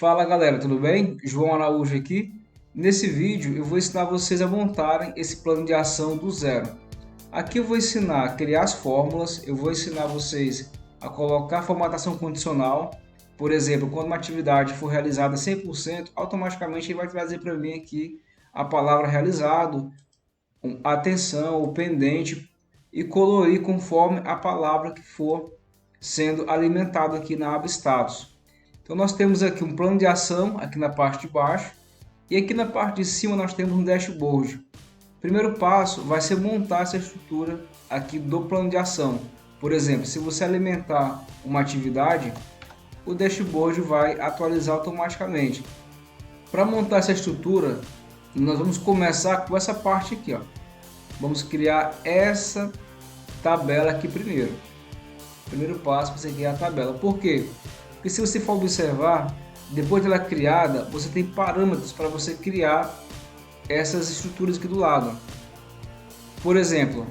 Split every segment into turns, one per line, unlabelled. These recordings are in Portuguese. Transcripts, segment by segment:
Fala galera, tudo bem? João Araújo aqui. Nesse vídeo eu vou ensinar vocês a montarem esse plano de ação do zero. Aqui eu vou ensinar a criar as fórmulas, eu vou ensinar vocês a colocar formatação condicional. Por exemplo, quando uma atividade for realizada 100%, automaticamente ele vai trazer para mim aqui a palavra realizado, atenção, o pendente e colorir conforme a palavra que for sendo alimentado aqui na aba status. Então nós temos aqui um plano de ação aqui na parte de baixo e aqui na parte de cima nós temos um dashboard. O primeiro passo vai ser montar essa estrutura aqui do plano de ação. Por exemplo, se você alimentar uma atividade, o dashboard vai atualizar automaticamente. Para montar essa estrutura, nós vamos começar com essa parte aqui, ó. Vamos criar essa tabela aqui primeiro. Primeiro passo para você criar a tabela. Por quê? Porque se você for observar, depois dela criada, você tem parâmetros para você criar essas estruturas aqui do lado. Por exemplo,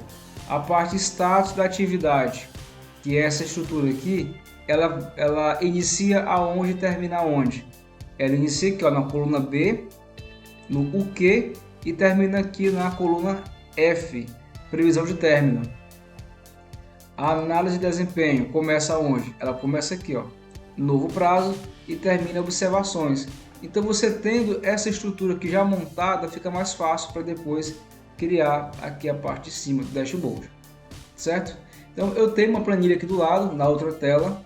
a parte status da atividade, que é essa estrutura aqui, ela inicia aonde e termina aonde? Ela inicia aqui, ó, na coluna B, no o que, e termina aqui na coluna F, previsão de término. A análise de desempenho começa onde? Ela começa aqui, ó, novo prazo, e termina observações. Então você tendo essa estrutura aqui já montada, fica mais fácil para depois criar aqui a parte de cima do dashboard, certo? Então eu tenho uma planilha aqui do lado, na outra tela,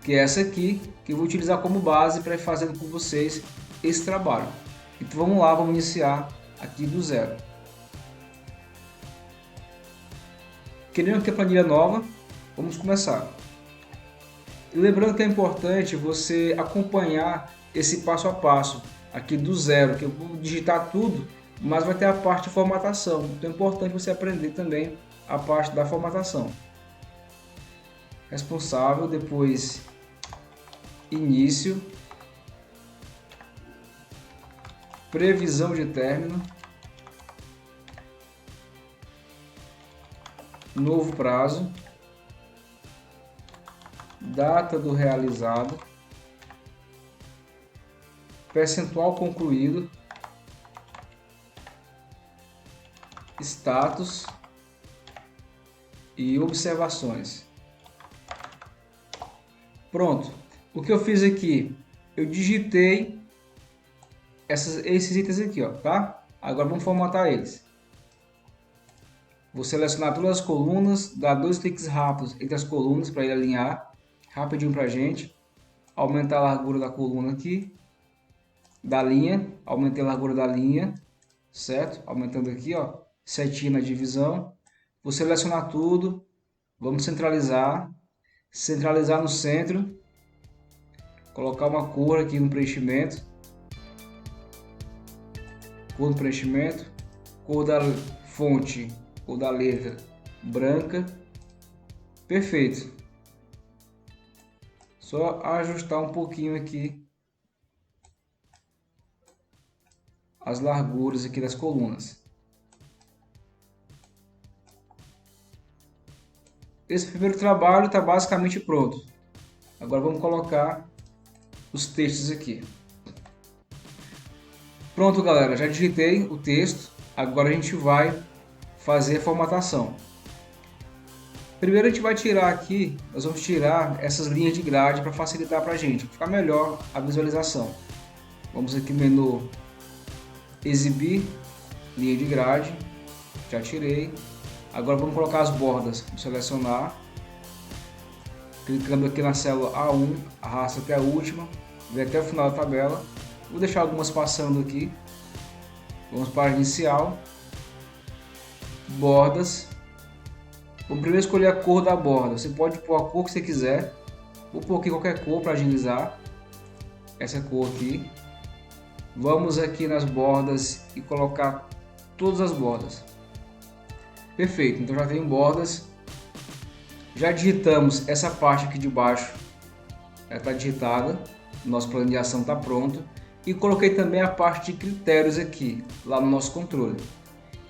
que é essa aqui, que eu vou utilizar como base para ir fazendo com vocês esse trabalho. Então vamos lá, vamos iniciar aqui do zero. Criando aqui a planilha nova, vamos começar. E lembrando que é importante você acompanhar esse passo a passo aqui do zero, que eu vou digitar tudo, mas vai ter a parte de formatação. Então é importante você aprender também a parte da formatação. Responsável, depois início, previsão de término, novo prazo, data do realizado, percentual concluído, status e observações. Pronto. O que eu fiz aqui? Eu digitei esses itens aqui, ó, tá? Agora vamos formatar eles. Vou selecionar todas as colunas, dar 2 cliques rápidos entre as colunas para ele alinhar rapidinho para a gente. Aumentar a largura da coluna aqui, da linha, aumentei a largura da linha, certo? Aumentando aqui, ó, setinha na divisão. Vou selecionar tudo, vamos centralizar no centro, colocar uma cor aqui no preenchimento, cor do preenchimento, cor da fonte ou da letra branca, perfeito. Só ajustar um pouquinho aqui as larguras aqui das colunas. Esse primeiro trabalho está basicamente pronto. Agora vamos colocar os textos aqui. Pronto, galera, já digitei o texto. Agora a gente vai fazer a formatação. Primeiro a gente vai tirar aqui, nós vamos tirar essas linhas de grade para facilitar para a gente, ficar melhor a visualização. Vamos aqui no menu exibir, linha de grade, já tirei. Agora vamos colocar as bordas, vamos selecionar, clicando aqui na célula A1, arrasta até a última, vem até o final da tabela. Vou deixar algumas passando aqui, vamos para inicial, bordas. Vamos primeiro escolher a cor da borda. Você pode pôr a cor que você quiser. Vou pôr aqui qualquer cor para agilizar. Essa cor aqui. Vamos aqui nas bordas e colocar todas as bordas. Perfeito, então já vem bordas. Já digitamos essa parte aqui de baixo. Ela está digitada. Nosso plano de ação está pronto. E coloquei também a parte de critérios aqui, lá no nosso controle.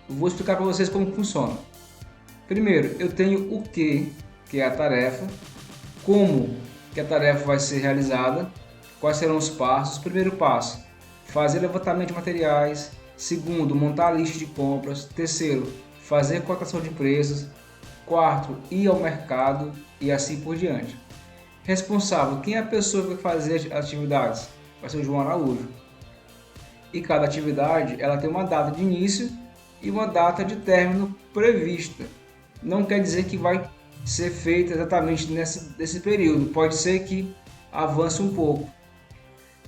Eu vou explicar para vocês como funciona. Primeiro, eu tenho o que é a tarefa, como que a tarefa vai ser realizada, Quais serão os passos? Primeiro passo, fazer levantamento de materiais. Segundo, montar a lista de compras. Terceiro, fazer cotação de preços. Quarto, ir ao mercado e assim por diante. Responsável, quem é a pessoa que vai fazer as atividades? Vai ser o João Araújo. E cada atividade ela tem uma data de início e uma data de término prevista. Não quer dizer que vai ser feita exatamente nesse período. Pode ser que avance um pouco.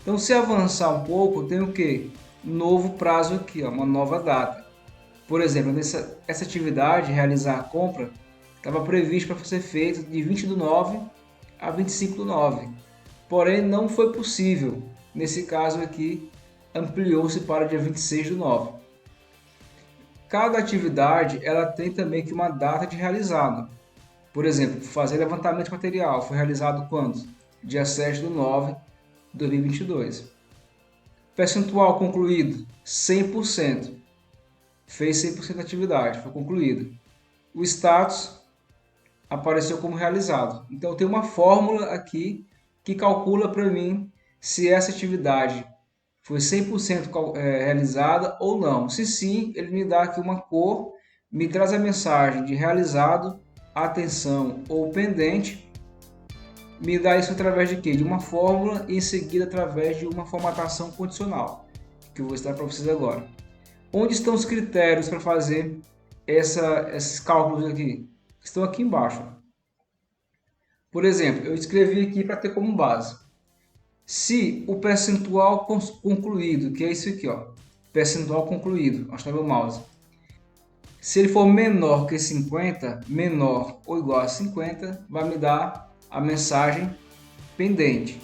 Então, se avançar um pouco, tem o que? Novo prazo aqui, ó, uma nova data. Por exemplo, essa atividade, realizar a compra, estava prevista para ser feita de 20/9 a 25/9. Porém, não foi possível. Nesse caso aqui, ampliou-se para dia 26/9. Cada atividade ela tem também que uma data de realizado. Por exemplo, fazer levantamento de material foi realizado quando? Dia 7/9 de 2022. Percentual concluído, 100%. Fez 100% da atividade, foi concluído. O status apareceu como realizado. Então, tem uma fórmula aqui que calcula para mim se essa atividade foi 100% realizada ou não. Se sim, ele me dá aqui uma cor, me traz a mensagem de realizado, atenção ou pendente. Me dá isso através de quê? De uma fórmula e em seguida através de uma formatação condicional, que eu vou explicar para vocês agora. Onde estão os critérios para fazer esses cálculos aqui? Estão aqui embaixo. Por exemplo, eu escrevi aqui para ter como base. Se o percentual concluído, que é isso aqui, ó, percentual concluído, onde está meu mouse. Se ele for menor que 50, menor ou igual a 50, vai me dar a mensagem pendente.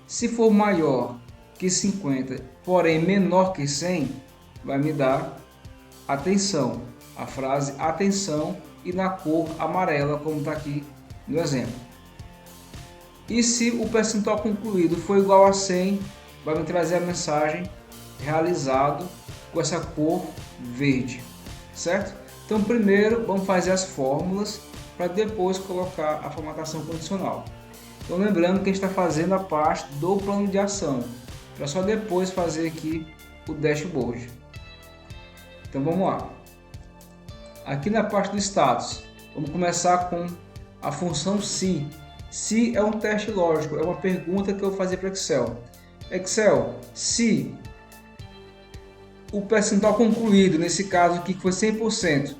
Se for maior que 50, porém menor que 100, vai me dar atenção, a frase atenção e na cor amarela, como está aqui no exemplo. E se o percentual concluído for igual a 100, vai me trazer a mensagem realizado com essa cor verde, certo? Então primeiro vamos fazer as fórmulas para depois colocar a formatação condicional. Então lembrando que a gente está fazendo a parte do plano de ação, para só depois fazer aqui o dashboard. Então vamos lá. Aqui na parte do status, vamos começar com a função se. Se é um teste lógico, é uma pergunta que eu vou fazer para Excel. Excel, se o percentual concluído, nesse caso aqui que foi 100%,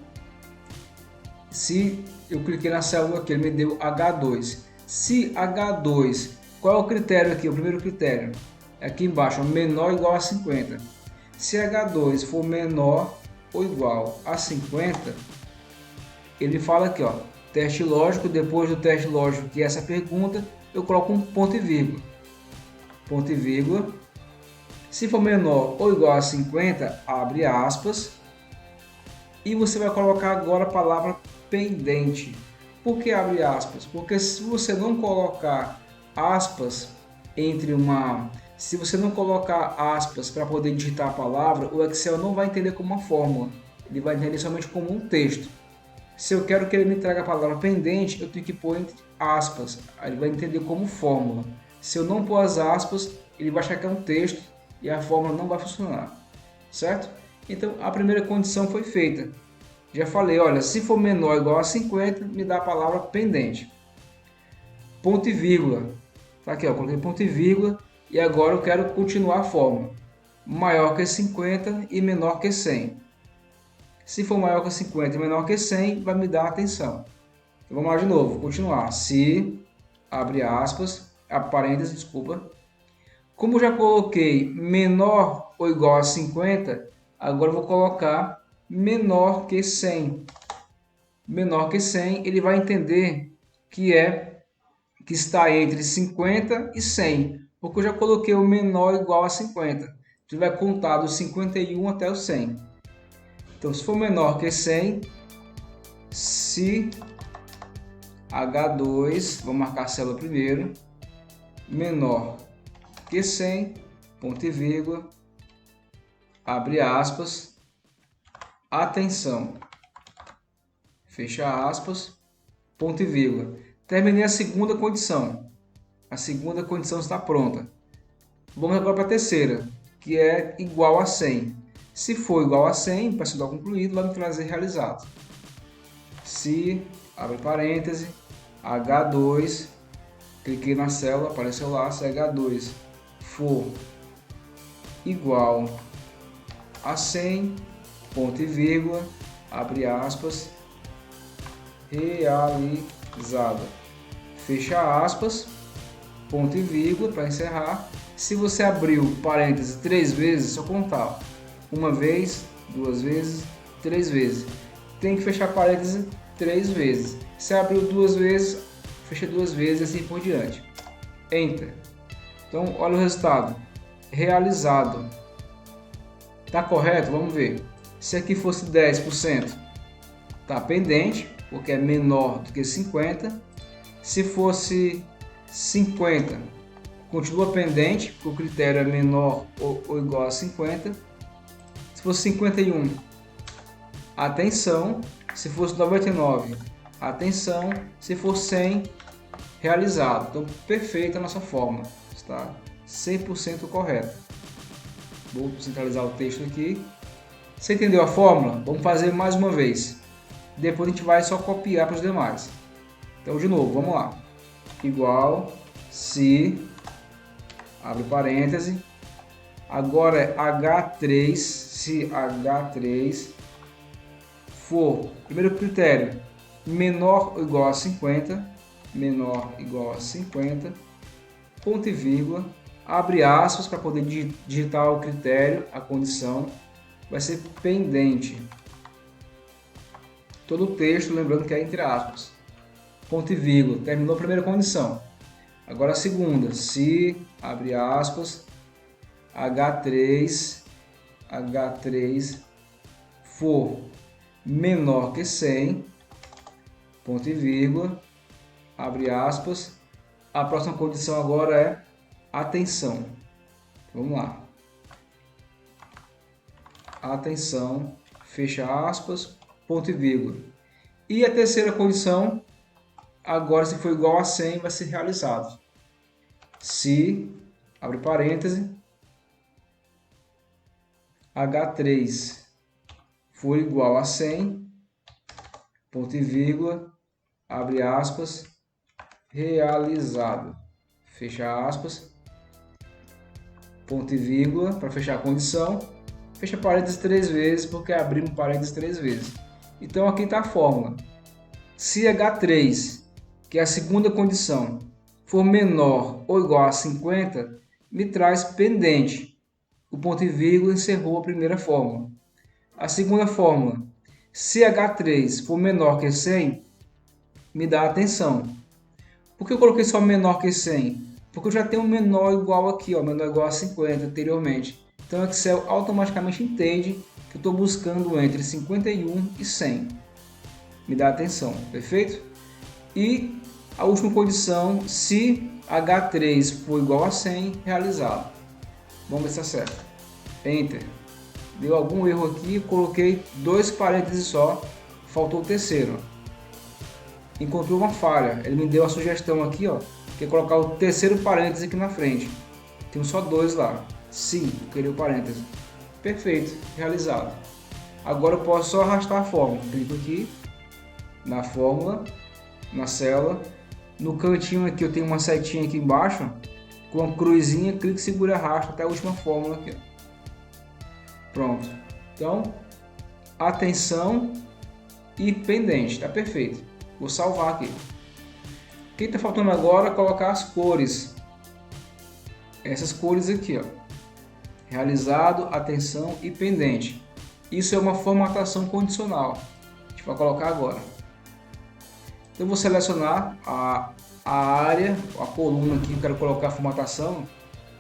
se eu cliquei na célula aqui, ele me deu H2. Se H2, qual é o critério aqui? O primeiro critério, aqui embaixo, menor ou igual a 50. Se H2 for menor ou igual a 50, ele fala aqui, ó, teste lógico. Depois do teste lógico, que é essa pergunta, eu coloco um ponto e vírgula. Ponto e vírgula. Se for menor ou igual a 50, abre aspas. E você vai colocar agora a palavra pendente. Por que abre aspas? Porque se você não colocar aspas se você não colocar aspas para poder digitar a palavra, o Excel não vai entender como uma fórmula. Ele vai entender somente como um texto. Se eu quero que ele me traga a palavra pendente, eu tenho que pôr entre aspas. Aí ele vai entender como fórmula. Se eu não pôr as aspas, ele vai achar que é um texto e a fórmula não vai funcionar. Certo? Então a primeira condição foi feita. Já falei, olha, se for menor ou igual a 50, me dá a palavra pendente. Ponto e vírgula. Tá aqui, ó, coloquei ponto e vírgula e agora eu quero continuar a fórmula. Maior que 50 e menor que 100. Se for maior que 50 e menor que 100, vai me dar atenção. Então, vamos lá de novo, continuar. Se, abre aspas, a parênteses, desculpa. Como eu já coloquei menor ou igual a 50, agora eu vou colocar menor que 100. Menor que 100, ele vai entender que está entre 50 e 100, porque eu já coloquei o menor ou igual a 50. Ele vai contar do 51 até o 100. Então, se for menor que 100, se H2, vou marcar a célula primeiro, menor que 100, ponto e vírgula, abre aspas, atenção, fecha aspas, ponto e vírgula. Terminei a segunda condição. A segunda condição está pronta. Vamos agora para a terceira, que é igual a 100. Se for igual a 100, percentual concluído, vai me trazer realizado. Se, abre parêntese, H2, cliquei na célula, apareceu lá, se H2 for igual a 100, ponto e vírgula, abre aspas, realizado, fecha aspas, ponto e vírgula para encerrar. Se você abriu parênteses 3 vezes, só contar uma vez, 2 vezes, 3 vezes. Tem que fechar parênteses 3 vezes. Se abriu 2 vezes, fecha 2 vezes e assim por diante. Enter. Então, olha o resultado. Realizado. Tá correto? Vamos ver. Se aqui fosse 10%, tá pendente, porque é menor do que 50. Se fosse 50, continua pendente, porque o critério é menor ou igual a 50. Se fosse 51, atenção. Se fosse 99, atenção. Se for 100, realizado. Então, perfeita a nossa fórmula. Está 100% correta. Vou centralizar o texto aqui. Você entendeu a fórmula? Vamos fazer mais uma vez. Depois a gente vai só copiar para os demais. Então, de novo, vamos lá. Igual, se, abre parêntese. Agora é H3, se H3 for, primeiro critério, menor ou igual a 50, menor ou igual a 50, ponto e vírgula, abre aspas para poder digitar o critério, a condição, vai ser pendente. Todo o texto, lembrando que é entre aspas, ponto e vírgula, terminou a primeira condição. Agora a segunda, se, abre aspas, H3 for menor que 100, ponto e vírgula, abre aspas. A próxima condição agora é atenção. Vamos lá. Atenção, fecha aspas, ponto e vírgula. E a terceira condição, agora se for igual a 100, vai ser realizado. Se, abre parêntese, H3 for igual a 100, ponto e vírgula, abre aspas, realizado, fecha aspas, ponto e vírgula, para fechar a condição, fecha parênteses 3 vezes, porque abrimos parênteses 3 vezes. Então aqui está a fórmula. Se H3, que é a segunda condição, for menor ou igual a 50, me traz pendente. O ponto e vírgula encerrou a primeira fórmula. A segunda fórmula, se H3 for menor que 100, me dá atenção. Por que eu coloquei só menor que 100? Porque eu já tenho um menor igual aqui, ó, menor igual a 50 anteriormente. Então o Excel automaticamente entende que eu estou buscando entre 51 e 100. Me dá atenção, perfeito? E a última condição, se H3 for igual a 100, realizado. Vamos ver se está certo. Enter. Deu algum erro aqui, coloquei 2 parênteses só, faltou o terceiro. Encontrou uma falha, ele me deu a sugestão aqui, ó, que é colocar o terceiro parêntese aqui na frente. Tem só 2 lá. Sim, eu queria o parêntese. Perfeito, realizado. Agora eu posso só arrastar a fórmula. Clico aqui na fórmula, na célula. No cantinho aqui eu tenho uma setinha aqui embaixo, com uma cruzinha, clique, segura e arrasta até a última fórmula aqui. Pronto. Então, atenção e pendente, está perfeito. Vou salvar aqui. O que está faltando agora é colocar as cores. Essas cores aqui, ó. Realizado, atenção e pendente. Isso é uma formatação condicional. A gente vai colocar agora. Eu vou selecionar a área, a coluna aqui, eu quero colocar a formatação.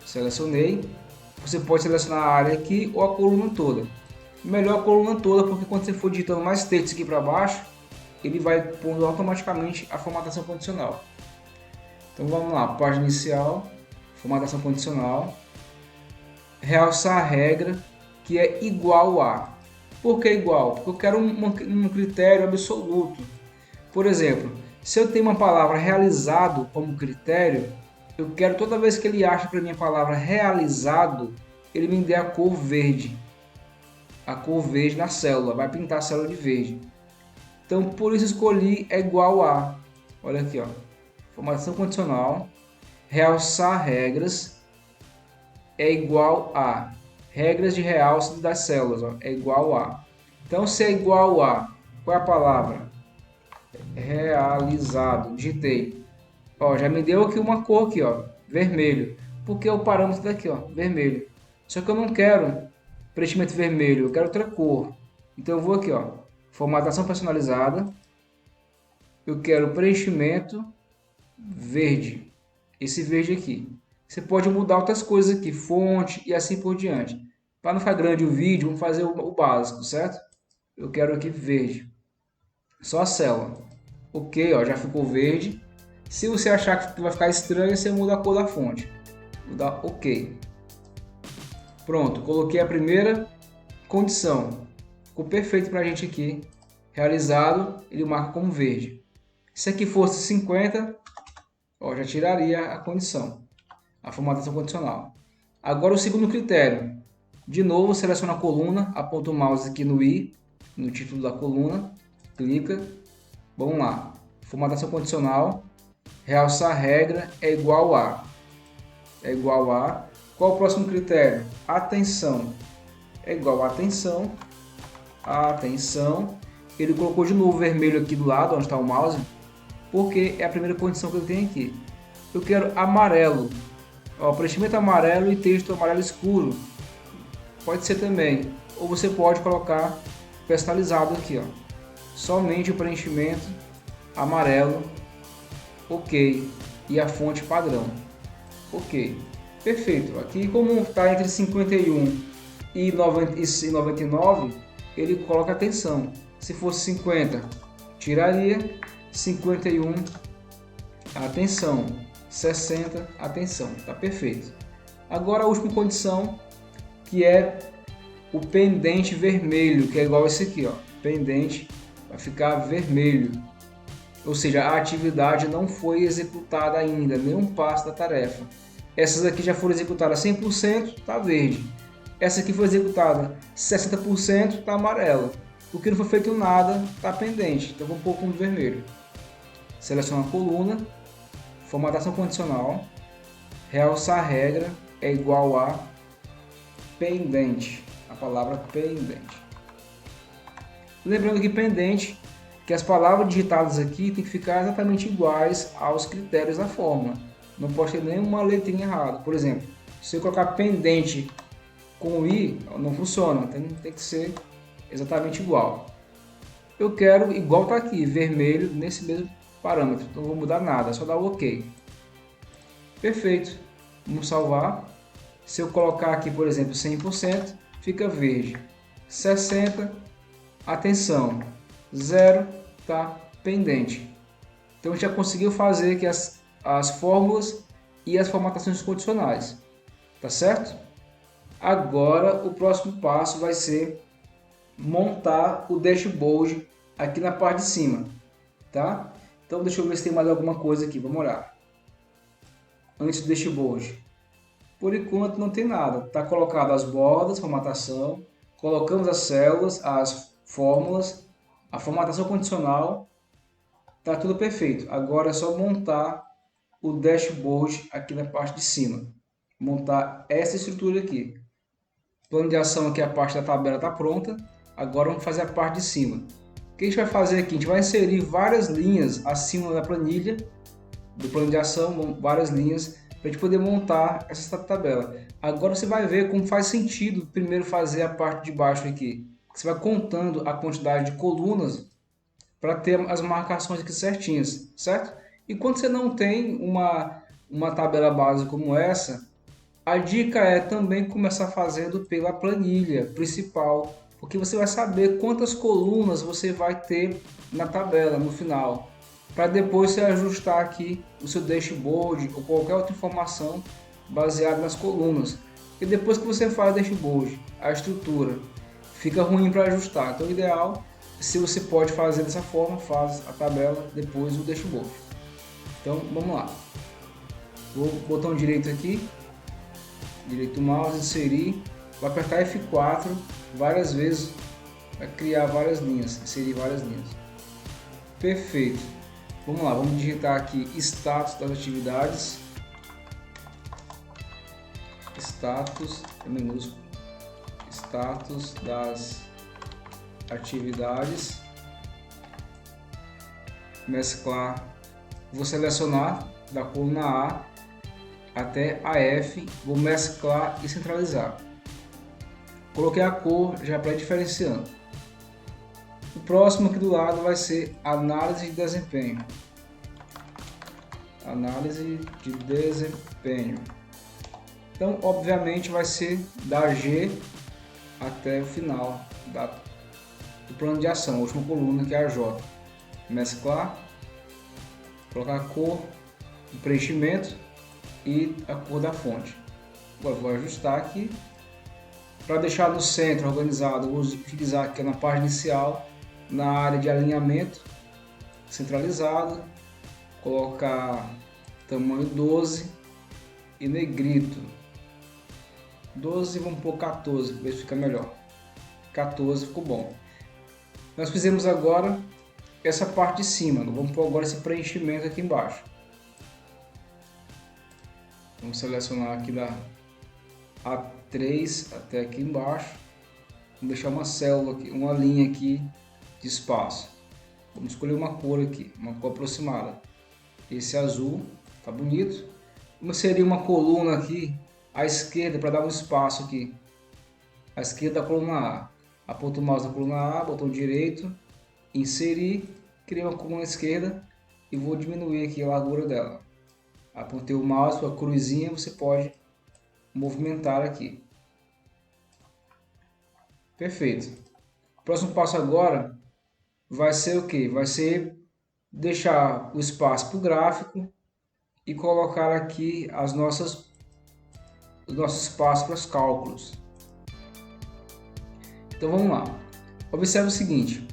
Selecionei. Você pode selecionar a área aqui ou a coluna toda. Melhor a coluna toda, porque quando você for digitando mais texto aqui para baixo, ele vai pondo automaticamente a formatação condicional. Então vamos lá, página inicial, formatação condicional, realçar a regra que é igual a. Por que igual? Porque eu quero um critério absoluto. Por exemplo, se eu tenho uma palavra realizado como critério, Eu quero toda vez que ele acha para mim a palavra realizado, ele me dê a cor verde. A cor verde na célula, vai pintar a célula de verde. Então por isso escolhi é igual a. Olha aqui, ó. Formatação condicional. Realçar regras é igual a. Regras de realce das células, ó, é igual a. Então se é igual a, qual é a palavra? Realizado. Digitei. Ó, já me deu aqui uma cor aqui, ó, vermelho. Porque é o parâmetro daqui, ó, vermelho. Só que eu não quero preenchimento vermelho, eu quero outra cor. Então eu vou aqui, ó, formatação personalizada. Eu quero preenchimento verde. Esse verde aqui. Você pode mudar outras coisas aqui, fonte e assim por diante. Para não ficar grande o vídeo, vamos fazer o básico, certo? Eu quero aqui verde. Só a célula. Ok, ó, já ficou verde. Se você achar que vai ficar estranho, você muda a cor da fonte. Vou dar OK. Pronto, coloquei a primeira condição. Ficou perfeito para a gente aqui. Realizado, ele marca como verde. Se aqui fosse 50, ó, já tiraria a condição, a formatação condicional. Agora o segundo critério. De novo, seleciona a coluna, aponta o mouse aqui no I, no título da coluna, clica. Vamos lá. Formatação condicional. Realçar regra é igual a. É igual a. Qual o próximo critério? Atenção. É igual a atenção. Atenção. Ele colocou de novo vermelho aqui do lado, onde está o mouse, porque é a primeira condição que ele tem aqui. Eu quero amarelo. Ó, preenchimento amarelo e texto amarelo escuro. Pode ser também. Ou você pode colocar personalizado aqui, ó. Somente o preenchimento amarelo. OK. E a fonte padrão. OK. Perfeito. Aqui, como está entre 51 e 99, ele coloca atenção. Se fosse 50, tiraria. 51, atenção. 60, atenção. Tá perfeito. Agora a última condição, que é o pendente vermelho, que é igual esse aqui, ó. Pendente vai ficar vermelho. Ou seja, a atividade não foi executada ainda, nenhum passo da tarefa. Essas aqui já foram executadas 100%, tá verde. Essa aqui foi executada 60%, tá amarela. O que não foi feito nada, tá pendente. Então vou pôr como vermelho. Seleciona a coluna, formatação condicional, realçar regra é igual a pendente. A palavra pendente. Lembrando que pendente, que as palavras digitadas aqui tem que ficar exatamente iguais aos critérios da fórmula. Não pode ter nenhuma letrinha errada. Por exemplo, se eu colocar pendente com I, não funciona. Tem que ser exatamente igual. Eu quero igual está aqui, vermelho, nesse mesmo parâmetro. Então não vou mudar nada, só dar o OK. Perfeito. Vamos salvar. Se eu colocar aqui, por exemplo, 100%, fica verde. 60%, atenção. 0, tá pendente. Então a gente já conseguiu fazer aqui as fórmulas e as formatações condicionais. Tá certo? Agora o próximo passo vai ser montar o dashboard aqui na parte de cima, tá? Então deixa eu ver se tem mais alguma coisa aqui, vamos olhar. Antes do dashboard. Por enquanto não tem nada, tá colocado as bordas, formatação, colocamos as células, as fórmulas, a formatação condicional, tá tudo perfeito. Agora é só montar o dashboard aqui na parte de cima. Montar essa estrutura aqui. Plano de ação aqui, a parte da tabela está pronta. Agora vamos fazer a parte de cima. O que a gente vai fazer aqui? A gente vai inserir várias linhas acima da planilha do plano de ação, várias linhas, para a gente poder montar essa tabela. Agora você vai ver como faz sentido primeiro fazer a parte de baixo aqui. Você vai contando a quantidade de colunas para ter as marcações aqui certinhas, certo? E quando você não tem uma tabela base como essa, a dica é também começar fazendo pela planilha principal, porque você vai saber quantas colunas você vai ter na tabela no final, para depois você ajustar aqui o seu dashboard ou qualquer outra informação baseada nas colunas. E depois que você faz o dashboard, a estrutura fica ruim para ajustar. Então o ideal, se você pode fazer dessa forma, faz a tabela, depois o dashboard. Então vamos lá. Vou botão direito aqui, direito mouse, inserir, vou apertar F4 várias vezes para criar várias linhas, inserir várias linhas. Perfeito. Vamos lá, vamos digitar aqui status das atividades. Status é minúsculo. Status das atividades. Mesclar. Vou selecionar da coluna A até a F. Vou mesclar e centralizar. Coloquei a cor já pré-diferenciando. O próximo aqui do lado vai ser análise de desempenho. Análise de desempenho. Então, obviamente, vai ser da G até o final do plano de ação, a última coluna, que é a J. Mesclar, colocar a cor, o preenchimento e a cor da fonte. Agora vou ajustar aqui. Para deixar no centro organizado, vou utilizar aqui na página inicial, na área de alinhamento, centralizado, colocar tamanho 12 e negrito. 12, vamos pôr 14, ver se fica melhor. 14 ficou bom. Nós fizemos agora essa parte de cima, vamos pôr agora esse preenchimento aqui embaixo. Vamos selecionar aqui da A3 até aqui embaixo. Vamos deixar uma célula aqui, uma linha aqui de espaço. Vamos escolher uma cor aqui, uma cor aproximada. Esse azul, tá bonito. Vamos inserir uma coluna aqui à esquerda para dar um espaço aqui. À esquerda da coluna A. Aponto o mouse na coluna A, botão direito, inserir, criei uma coluna à esquerda e vou diminuir aqui a largura dela. Apontei o mouse para a cruzinha, você pode movimentar aqui. Perfeito. O próximo passo agora vai ser o que? Vai ser deixar o espaço para o gráfico e colocar aqui os nossos espaços para os cálculos. Então vamos lá. Observe o seguinte.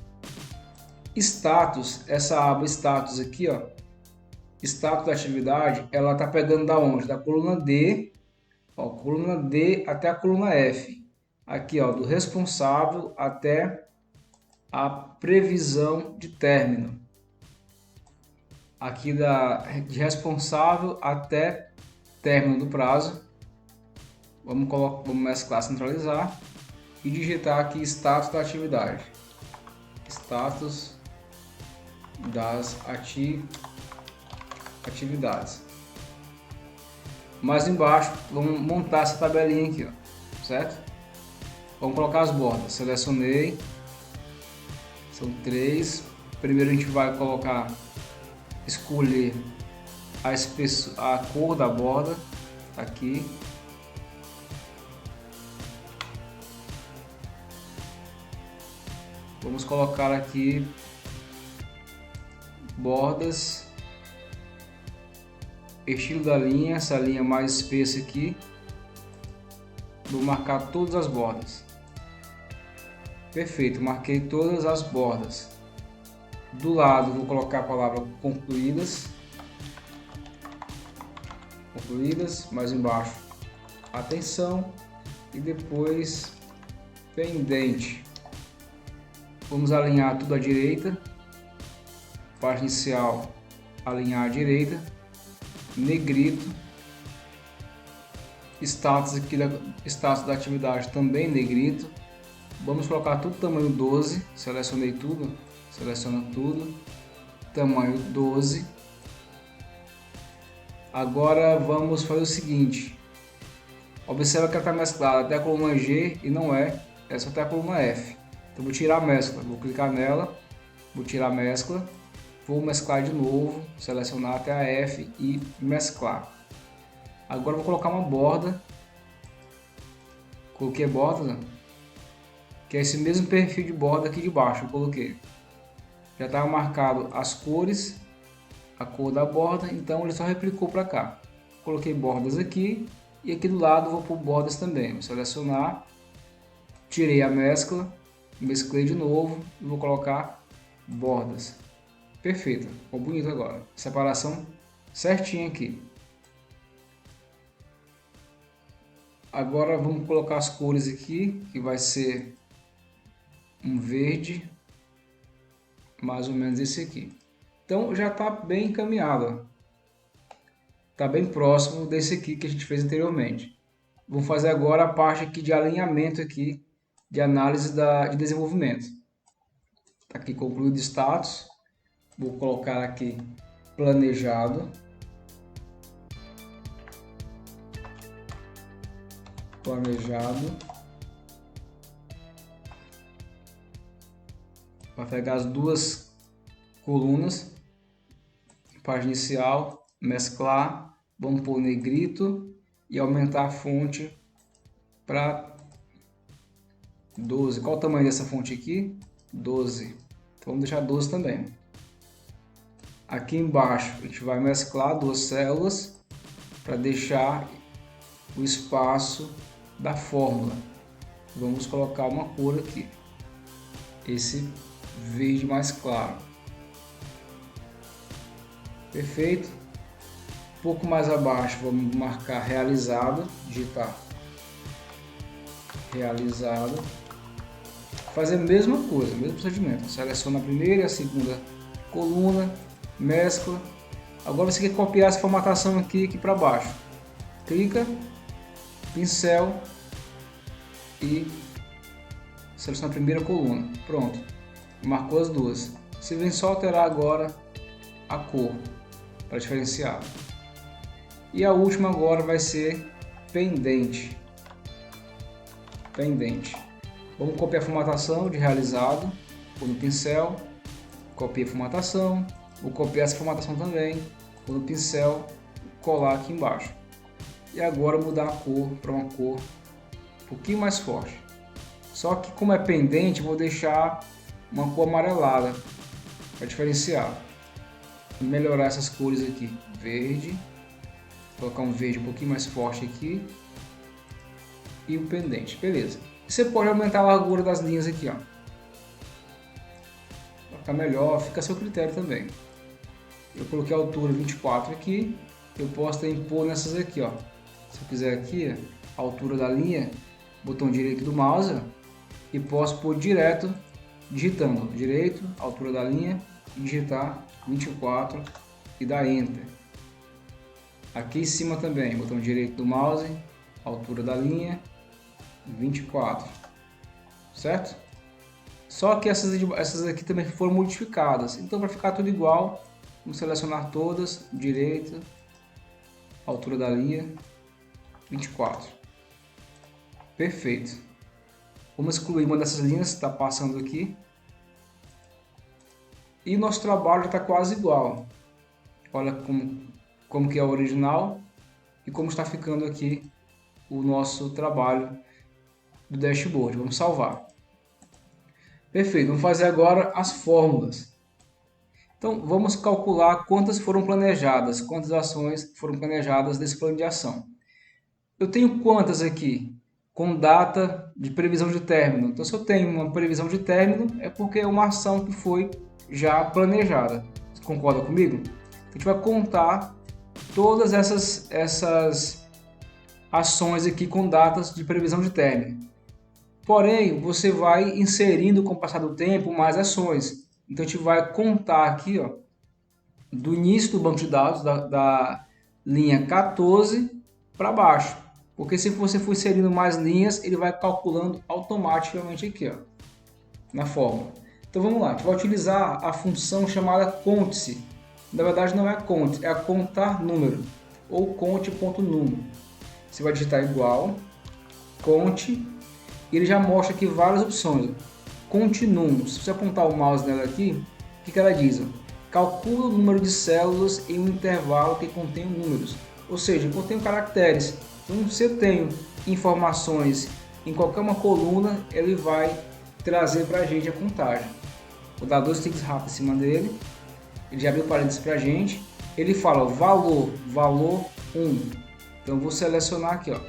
Status, essa aba status aqui, ó, status da atividade, ela está pegando da onde? Da coluna D, ó, coluna D até a coluna F. Aqui, ó, do responsável até a previsão de término. Aqui de responsável até término do prazo. Vamos mesclar, centralizar e digitar aqui status da atividade. Status das atividades. Mais embaixo, vamos montar essa tabelinha aqui, ó, certo? Vamos colocar as bordas. Selecionei. São 3. Primeiro a gente vai escolher a cor da borda aqui. Vamos colocar aqui bordas, estilo da linha, essa linha mais espessa aqui. Vou marcar todas as bordas. Perfeito, marquei todas as bordas. Do lado vou colocar a palavra concluídas. Concluídas, mais embaixo atenção e depois pendente. Vamos alinhar tudo à direita. Página inicial, alinhar à direita. Negrito. Status aqui status da atividade também negrito. Vamos colocar tudo tamanho 12. Selecionei tudo. Seleciona tudo. Tamanho 12. Agora vamos fazer o seguinte. Observa que ela está mesclada até a coluna G e não é só até a coluna F. Então vou tirar a mescla, vou clicar nela, vou tirar a mescla, vou mesclar de novo, selecionar até a F e mesclar. Agora vou colocar uma borda, coloquei a borda, que é esse mesmo perfil de borda aqui de baixo, eu coloquei. Já estava marcado as cores, a cor da borda, então ele só replicou para cá. Coloquei bordas aqui e aqui do lado vou pôr bordas também, vou selecionar, tirei a mescla, mesclei de novo e vou colocar bordas. Perfeito, ficou bonito agora. Separação certinha aqui. Agora vamos colocar as cores aqui, que vai ser um verde, mais ou menos esse aqui. Então já está bem encaminhado, está bem próximo desse aqui que a gente fez anteriormente. Vamos fazer agora a parte aqui de alinhamento aqui, de análise de desenvolvimento. Está aqui concluído status, vou colocar aqui planejado. Vai pegar as duas colunas, página inicial, mesclar, vamos pôr negrito e aumentar a fonte para 12. Qual o tamanho dessa fonte aqui? 12. Então vamos deixar 12 também. Aqui embaixo a gente vai mesclar duas células para deixar o espaço da fórmula. Vamos colocar uma cor aqui, esse verde mais claro. Perfeito. Um pouco mais abaixo vamos marcar realizado, digitar realizado. Fazer a mesma coisa, mesmo procedimento. Seleciona a primeira e a segunda coluna, mescla. Agora você quer copiar essa formatação aqui para baixo. Clica, pincel e seleciona a primeira coluna. Pronto, marcou as duas. Você vem só alterar agora a cor para diferenciar. E a última agora vai ser pendente. Vamos copiar a formatação de realizado, vou no pincel, copia a formatação, vou copiar essa formatação também, vou no pincel, colar aqui embaixo. E agora mudar a cor para uma cor um pouquinho mais forte. Só que como é pendente, vou deixar uma cor amarelada para diferenciar. Vou melhorar essas cores aqui, verde, colocar um verde um pouquinho mais forte aqui e o pendente, beleza. Você pode aumentar a largura das linhas aqui, ó. Vai ficar melhor, fica a seu critério também. Eu coloquei a altura 24 aqui, eu posso também pôr nessas aqui, ó. Se eu quiser aqui, a altura da linha, botão direito do mouse, e posso pôr direto, digitando direito, altura da linha, digitar 24 e dar Enter. Aqui em cima também, botão direito do mouse, altura da linha, 24, certo? Só que essas aqui também foram modificadas, então para ficar tudo igual, vamos selecionar todas, direita, altura da linha, 24. Perfeito. Vamos excluir uma dessas linhas que está passando aqui. E nosso trabalho está quase igual. Olha como que é o original e como está ficando aqui o nosso trabalho do dashboard. Vamos salvar. Perfeito, vamos fazer agora as fórmulas. Então vamos calcular quantas foram planejadas, quantas ações foram planejadas nesse plano de ação. Eu tenho quantas aqui? Com data de previsão de término. Então se eu tenho uma previsão de término, é porque é uma ação que foi já planejada. Você concorda comigo? A gente vai contar todas essas ações aqui com datas de previsão de término. Porém, você vai inserindo com o passar do tempo mais ações. Então a gente vai contar aqui, ó, do início do banco de dados, da linha 14 para baixo. Porque se você for inserindo mais linhas, ele vai calculando automaticamente aqui, ó, na fórmula. Então vamos lá, a gente vai utilizar a função chamada conte-se. Na verdade não é conte, é a contar número, ou conte.num. Você vai digitar igual, conte, e ele já mostra aqui várias opções. Conte num, se você apontar o mouse nela aqui, o que ela diz? Calcula o número de células em um intervalo que contém números, ou seja, contém caracteres. Então se eu tenho informações em qualquer uma coluna, ele vai trazer para a gente a contagem. Vou dar dois cliques rápidos em cima dele, ele já abriu parênteses para a gente, ele fala valor 1. Então eu vou selecionar aqui, ó.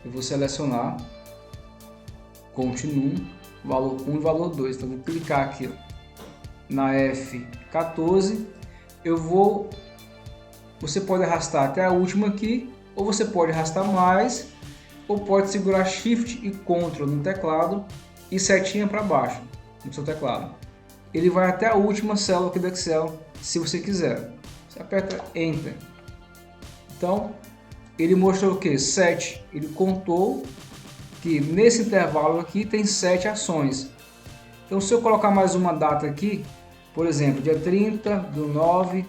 Eu vou selecionar conte num, valor 1 e valor 2. Então eu vou clicar aqui, ó, na F14. Você pode arrastar até a última aqui, Ou você pode arrastar mais, ou pode segurar Shift e Ctrl no teclado e setinha para baixo no seu teclado. Ele vai até a última célula aqui do Excel, se você quiser. Você aperta Enter. Então, ele mostrou o que? 7. Ele contou que nesse intervalo aqui tem 7 ações. Então, se eu colocar mais uma data aqui, por exemplo, dia 30/9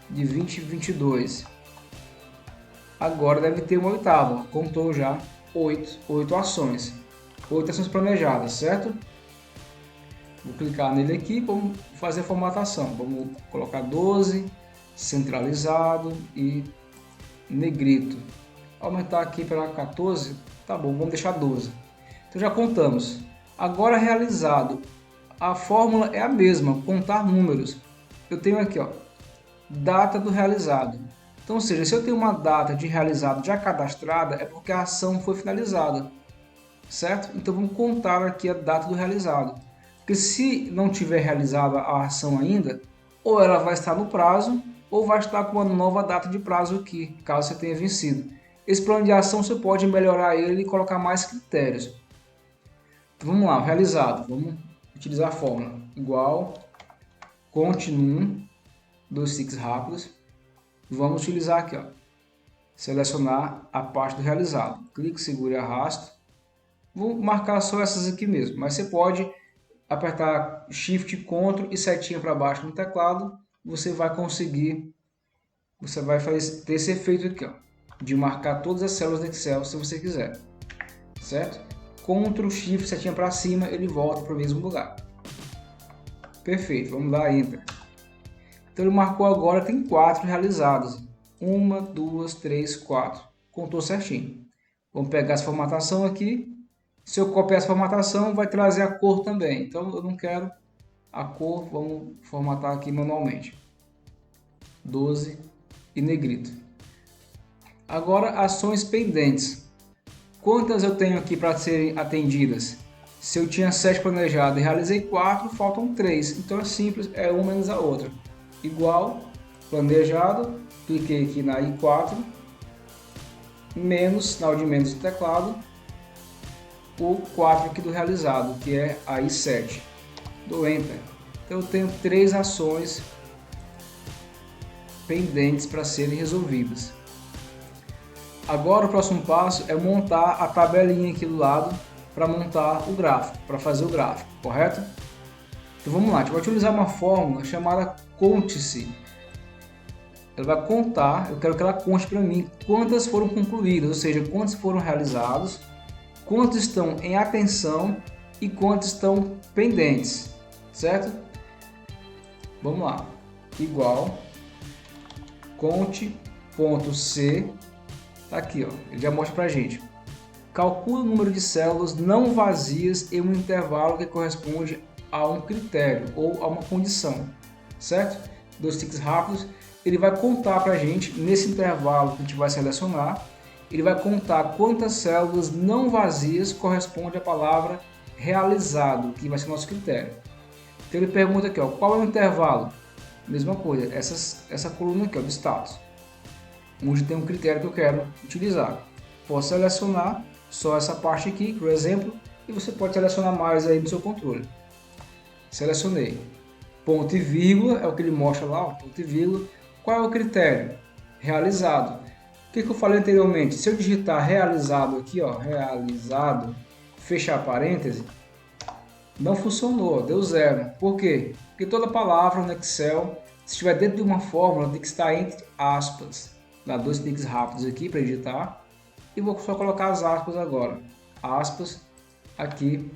de 2022. Agora deve ter uma oitava. Contou já 8 ações. 8 ações planejadas, certo? Vou clicar nele aqui, vamos fazer a formatação. Vamos colocar 12, centralizado e negrito. Aumentar aqui para 14, tá bom, vamos deixar 12. Então já contamos. Agora realizado, a fórmula é a mesma, contar números. Eu tenho aqui, ó, data do realizado. Então, ou seja, se eu tenho uma data de realizado já cadastrada, é porque a ação foi finalizada, certo? Então vamos contar aqui a data do realizado. Porque se não tiver realizada a ação ainda, ou ela vai estar no prazo, ou vai estar com uma nova data de prazo aqui, caso você tenha vencido. Esse plano de ação você pode melhorar ele e colocar mais critérios. Então, vamos lá, o realizado. Vamos utilizar a fórmula igual continue, 2 ticks rápidos. Vamos utilizar aqui, ó, selecionar a parte do realizado. Clique, segure e arrasto. Vou marcar só essas aqui mesmo, mas você pode apertar Shift, Ctrl e setinha para baixo no teclado, você vai conseguir, você vai ter esse efeito aqui, ó, de marcar todas as células do Excel se você quiser, certo? Ctrl, Shift, setinha para cima, ele volta para o mesmo lugar. Perfeito, vamos dar Enter. Então ele marcou agora, tem 4 realizados. 1, 2, 3, 4. Contou certinho. Vamos pegar essa formatação aqui. Se eu copiar essa formatação, vai trazer a cor também. Então eu não quero a cor, vamos formatar aqui manualmente. 12 e negrito. Agora ações pendentes. Quantas eu tenho aqui para serem atendidas? Se eu tinha 7 planejado e realizei 4, faltam 3. Então é simples, é uma menos a outra. Igual, planejado, cliquei aqui na I4, menos, sinal de menos do teclado, o 4 aqui do realizado, que é a I7. Dou Enter. Então eu tenho 3 ações pendentes para serem resolvidas. Agora o próximo passo é montar a tabelinha aqui do lado para montar o gráfico, para fazer o gráfico, correto? Então vamos lá, a gente vai utilizar uma fórmula chamada Conte-se. Ela vai contar, eu quero que ela conte para mim quantas foram concluídas, ou seja, quantos foram realizados, quantos estão em atenção e quantos estão pendentes, certo? Vamos lá, igual conte.c, tá aqui, ó, ele já mostra pra gente. Calcula o número de células não vazias em um intervalo que corresponde a um critério ou a uma condição, certo? 2 ticks rápidos, ele vai contar pra gente, nesse intervalo que a gente vai selecionar, ele vai contar quantas células não vazias correspondem à palavra realizado, que vai ser nosso critério. Então ele pergunta aqui, ó, qual é o intervalo? Mesma coisa, essa coluna aqui, ó, do status, onde tem um critério que eu quero utilizar. Posso selecionar só essa parte aqui, por exemplo, e você pode selecionar mais aí no seu controle. Selecionei. Ponto e vírgula é o que ele mostra lá, ó, ponto e vírgula. Qual é o critério? Realizado. O que eu falei anteriormente? Se eu digitar realizado aqui, ó, realizado, fechar parêntese, não funcionou, deu 0. Por quê? Porque toda palavra no Excel, se estiver dentro de uma fórmula, tem que estar entre aspas. Dá 2 cliques rápidos aqui para digitar. E vou só colocar as aspas agora. Aspas aqui,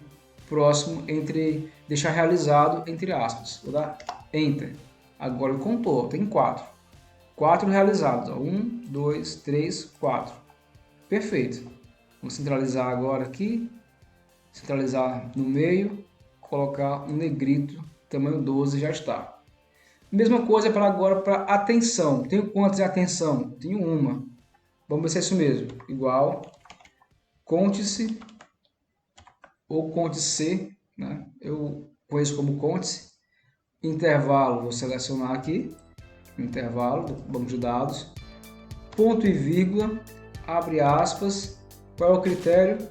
próximo, entre deixar realizado entre aspas. Vou dar Enter. Agora ele contou, tem 4. 4 realizados. 1, 2, 3, 4. Perfeito. Vamos centralizar agora aqui. Centralizar no meio. Colocar um negrito, tamanho 12, já está. Mesma coisa para agora para atenção. Tenho quantas em atenção? Tenho uma. Vamos ver se é isso mesmo. Igual, conte-se, ou conte-se, né? Eu conheço como conte-se. Intervalo, vou selecionar aqui. Intervalo, banco de dados. ponto e vírgula, abre aspas. Qual é o critério?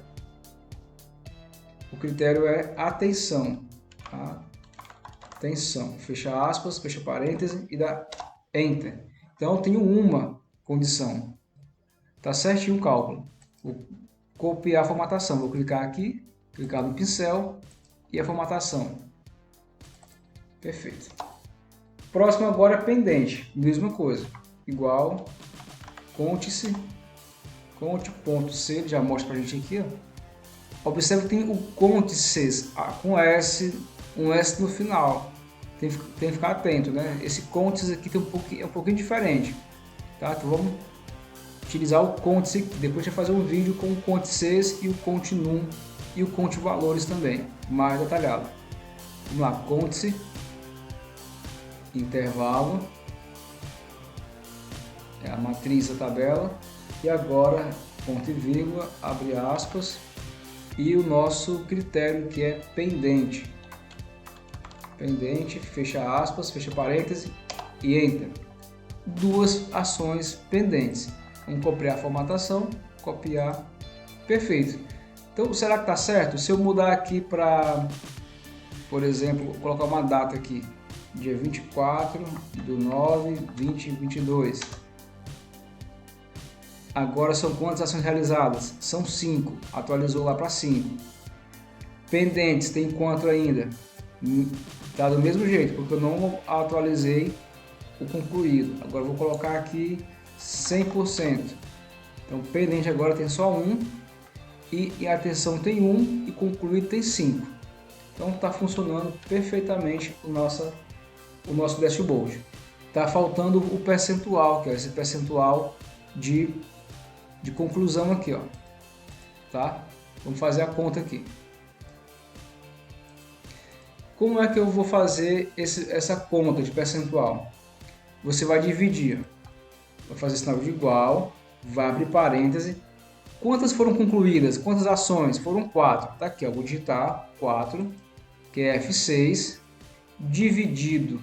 O critério é atenção. Atenção. Fecha aspas, fecha parêntese e dá Enter. Então eu tenho uma condição. Tá certinho o cálculo. Vou copiar a formatação. Vou clicar aqui, clicar no pincel e a formatação. Perfeito. Próximo agora é pendente. Mesma coisa. Igual, conte-se, conte.c, ele já mostra pra gente aqui, ó. Observe que tem o conte-se com S, um S no final. Tem que ficar atento, né? Esse conte-se aqui tem é um pouquinho diferente, tá? Então vamos utilizar o conte-se, depois de fazer um vídeo com o conte-se e o conte-num e o conte-valores também, mais detalhado. Vamos lá, conte-se, intervalo, é a matriz da tabela, e agora ponto e vírgula, abre aspas, e o nosso critério que é pendente. Pendente, fecha aspas, fecha parêntese e Enter. Duas ações pendentes. Vamos copiar a formatação, copiar, perfeito. Então, será que está certo? Se eu mudar aqui para, por exemplo, colocar uma data aqui, dia 24/9/2022. Agora são quantas ações realizadas? São 5, atualizou lá para 5. Pendentes, tem quanto ainda? Está do mesmo jeito, porque eu não atualizei o concluído. Agora eu vou colocar aqui 100%. Então pendente agora tem só 1 e atenção tem 1 e concluído tem 5. Então está funcionando perfeitamente o nosso dashboard. Está faltando o percentual, que é esse percentual de conclusão aqui, ó. Tá? Vamos fazer a conta aqui. Como é que eu vou fazer essa conta de percentual? Você vai dividir, vai fazer sinal de igual, vai abrir parêntese. Quantas foram concluídas? Quantas ações? Foram 4. Tá aqui, ó, vou digitar 4, que é F6, dividido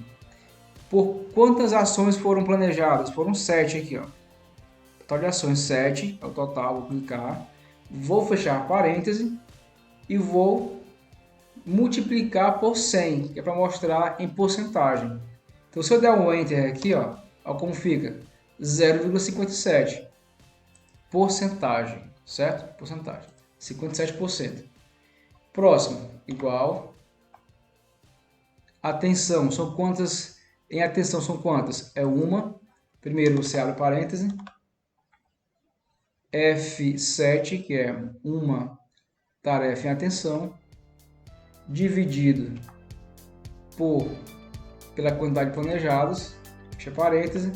por quantas ações foram planejadas? Foram 7 aqui, ó. Total de ações 7, é o total, vou clicar. Vou fechar parêntese e vou multiplicar por 100, que é para mostrar em porcentagem. Então, se eu der um Enter aqui, ó como fica? 0,57. Porcentagem, certo? Porcentagem. 57%. Próximo, igual. Atenção, são quantas? Em atenção são quantas? É uma. Primeiro você abre parêntese. F7, que é uma tarefa em atenção, dividido pela quantidade de planejados, fecha parêntese,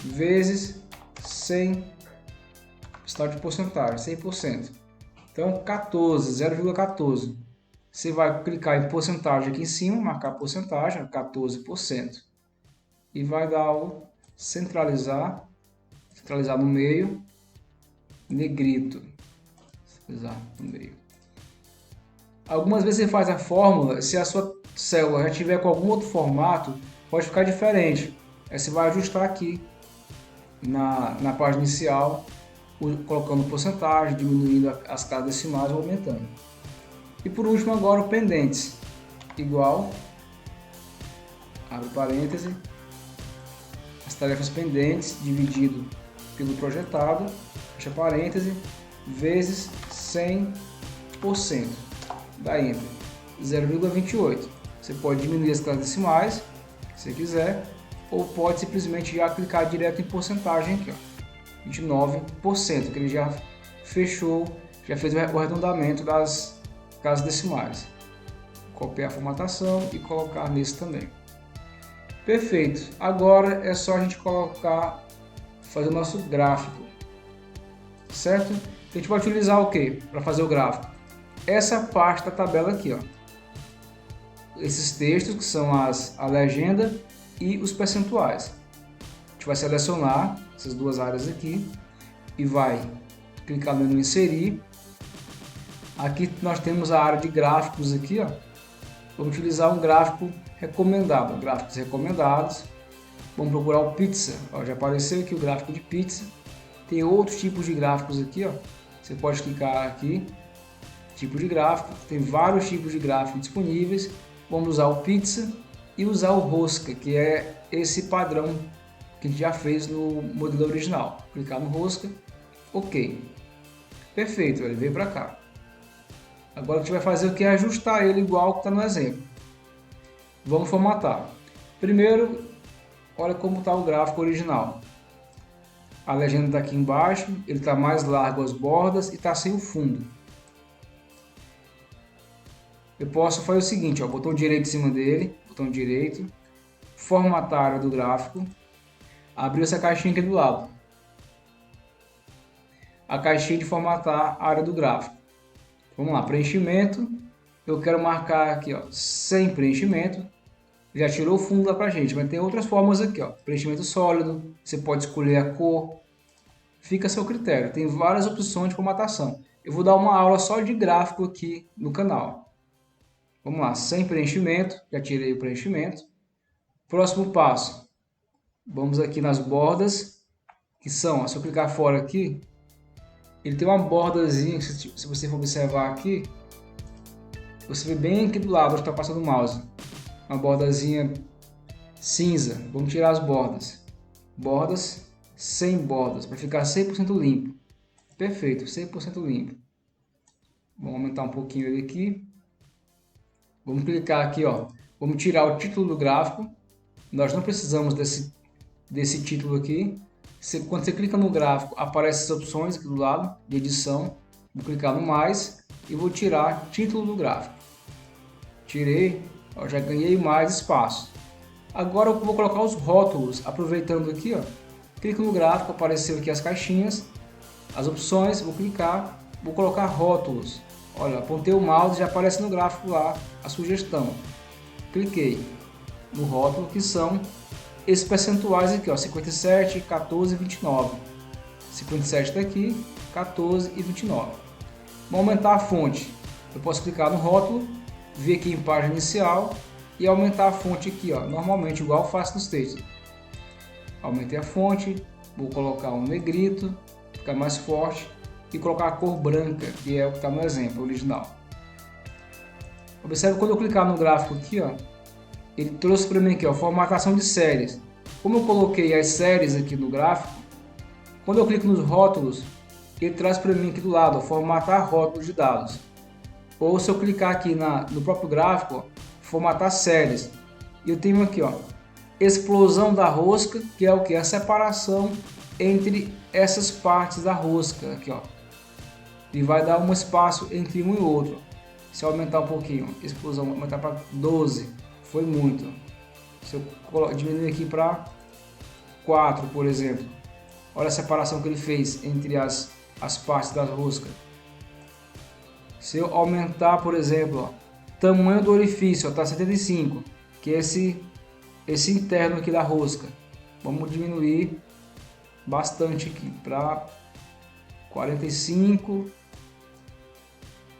vezes 100, sinal de porcentagem, 100%. Então, 0,14. Você vai clicar em porcentagem aqui em cima, marcar porcentagem, 14%. E vai dar o centralizar no meio, negrito, centralizar no meio. Algumas vezes você faz a fórmula, se a sua célula já tiver com algum outro formato, pode ficar diferente. Aí você vai ajustar aqui na página inicial, colocando porcentagem, diminuindo as casas decimais ou aumentando. E por último agora o pendentes, igual, abre parêntese, as tarefas pendentes dividido pelo projetado, fecha parêntese, vezes 100%, dá Enter, 0,28. Você pode diminuir as casas decimais, se quiser, ou pode simplesmente já clicar direto em porcentagem aqui, ó, 29%, que ele já fechou, já fez o arredondamento das casas decimais. Copiar a formatação e colocar nesse também. Perfeito. Agora é só a gente fazer o nosso gráfico, certo? A gente vai utilizar o que para fazer o gráfico? Essa parte da tabela aqui, ó. Esses textos que são a legenda e os percentuais. A gente vai selecionar essas duas áreas aqui e vai clicar no menu inserir. Aqui nós temos a área de gráficos aqui, ó. Vamos utilizar um gráfico recomendado, gráficos recomendados. Vamos procurar o pizza. Ó, já apareceu aqui o gráfico de pizza. Tem outros tipos de gráficos aqui, ó. Você pode clicar aqui, tipo de gráfico. Tem vários tipos de gráfico disponíveis. Vamos usar o pizza e usar o rosca, que é esse padrão que a gente já fez no modelo original. Clicar no rosca, ok. Perfeito, ele veio para cá. Agora a gente vai fazer o que é ajustar ele igual que está no exemplo. Vamos formatar. Primeiro, olha como está o gráfico original. A legenda está aqui embaixo, ele está mais largo as bordas e está sem o fundo. Eu posso fazer o seguinte, ó, botão direito em cima dele, botão direito, formatar a área do gráfico, abrir essa caixinha aqui do lado. A caixinha de formatar a área do gráfico. Vamos lá, preenchimento, eu quero marcar aqui, ó, sem preenchimento, já tirou o fundo lá pra gente, mas tem outras formas aqui, ó, preenchimento sólido, você pode escolher a cor, fica a seu critério, tem várias opções de formatação. Eu vou dar uma aula só de gráfico aqui no canal. Vamos lá, sem preenchimento, já tirei o preenchimento. Próximo passo, vamos aqui nas bordas, que são, ó, se eu clicar fora aqui, ele tem uma bordazinha, se você for observar aqui, você vê bem aqui do lado onde está passando o mouse, uma bordazinha cinza. Vamos tirar as bordas. Bordas sem bordas, para ficar 100% limpo. Perfeito, 100% limpo. Vamos aumentar um pouquinho ele aqui. Vamos clicar aqui, ó. Vamos tirar o título do gráfico. Nós não precisamos desse título aqui. Quando você clica no gráfico, aparecem as opções aqui do lado de edição. Vou clicar no mais e vou tirar título do gráfico. Tirei, ó, já ganhei mais espaço. Agora eu vou colocar os rótulos, aproveitando aqui, ó. Clico no gráfico, apareceu aqui as caixinhas, as opções, vou clicar, vou colocar rótulos. Olha, apontei o mouse, já aparece no gráfico lá a sugestão. Cliquei no rótulo, que são esses percentuais aqui, ó, 57, 14 e 29. 57 daqui, 14 e 29. Vou aumentar a fonte. Eu posso clicar no rótulo, vir aqui em página inicial e aumentar a fonte aqui, ó, normalmente igual eu faço nos textos. Aumentei a fonte, vou colocar um negrito, ficar mais forte, e colocar a cor branca, que é o que está no exemplo original. Observe quando eu clicar no gráfico aqui, ó, ele trouxe para mim aqui, ó, formatação de séries. Como eu coloquei as séries aqui no gráfico, quando eu clico nos rótulos, ele traz para mim aqui do lado, ó, formatar rótulos de dados. Ou se eu clicar aqui no próprio gráfico, ó, formatar séries. E eu tenho aqui, ó, explosão da rosca, que é o que? A separação entre essas partes da rosca, aqui, ó. E vai dar um espaço entre um e outro. Se eu aumentar um pouquinho, explosão, aumentar para 12, foi muito. Se eu diminuir aqui para 4, por exemplo, olha a separação que ele fez entre as partes da rosca. Se eu aumentar, por exemplo, ó, tamanho do orifício, está 75, que é esse interno aqui da rosca. Vamos diminuir bastante aqui para 45.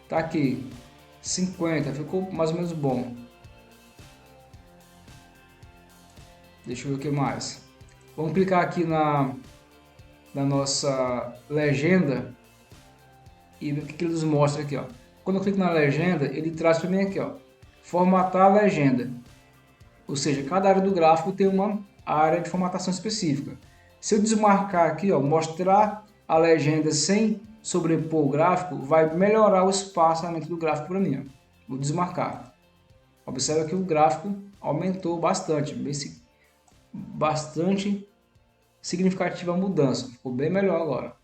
Tá aqui 50, ficou mais ou menos bom. Deixa eu ver o que mais. Vamos clicar aqui na nossa legenda e ver o que ele nos mostra aqui, ó. Quando eu clico na legenda, ele traz para mim aqui, ó, formatar a legenda. Ou seja, cada área do gráfico tem uma área de formatação específica. Se eu desmarcar aqui, ó, mostrar a legenda sem sobrepor o gráfico, vai melhorar o espaçamento do gráfico para mim, ó. Vou desmarcar. Observa que o gráfico aumentou bastante, bastante significativa a mudança. Ficou bem melhor agora.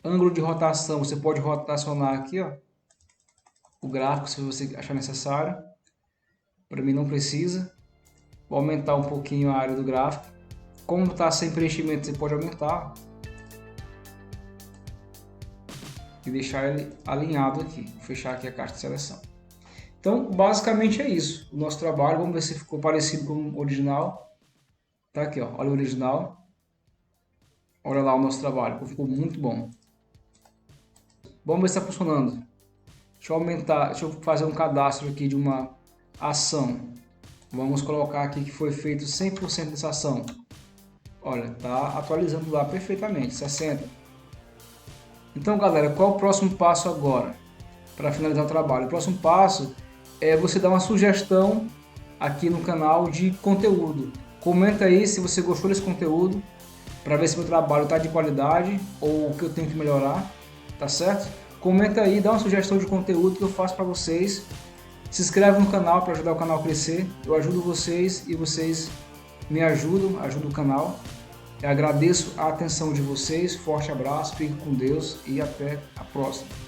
Ângulo de rotação, você pode rotacionar aqui, ó, o gráfico se você achar necessário. Para mim não precisa. Vou aumentar um pouquinho a área do gráfico. Como está sem preenchimento, você pode aumentar e deixar ele alinhado aqui. Vou fechar aqui a caixa de seleção. Então, basicamente é isso. O nosso trabalho, vamos ver se ficou parecido com o original. Tá aqui, ó. Olha o original. Olha lá o nosso trabalho. Ficou muito bom. Vamos ver se está funcionando. Deixa eu aumentar, deixa eu fazer um cadastro aqui de uma ação. Vamos colocar aqui que foi feito 100% dessa ação. Olha, tá atualizando lá perfeitamente, 60. Então, galera, qual o próximo passo agora para finalizar o trabalho? O próximo passo é você dar uma sugestão aqui no canal de conteúdo. Comenta aí se você gostou desse conteúdo, para ver se meu trabalho está de qualidade ou o que eu tenho que melhorar, tá certo? Comenta aí, dá uma sugestão de conteúdo que eu faço para vocês. Se inscreve no canal para ajudar o canal a crescer. Eu ajudo vocês e vocês me ajudam o canal. Eu agradeço a atenção de vocês, forte abraço, fique com Deus e até a próxima.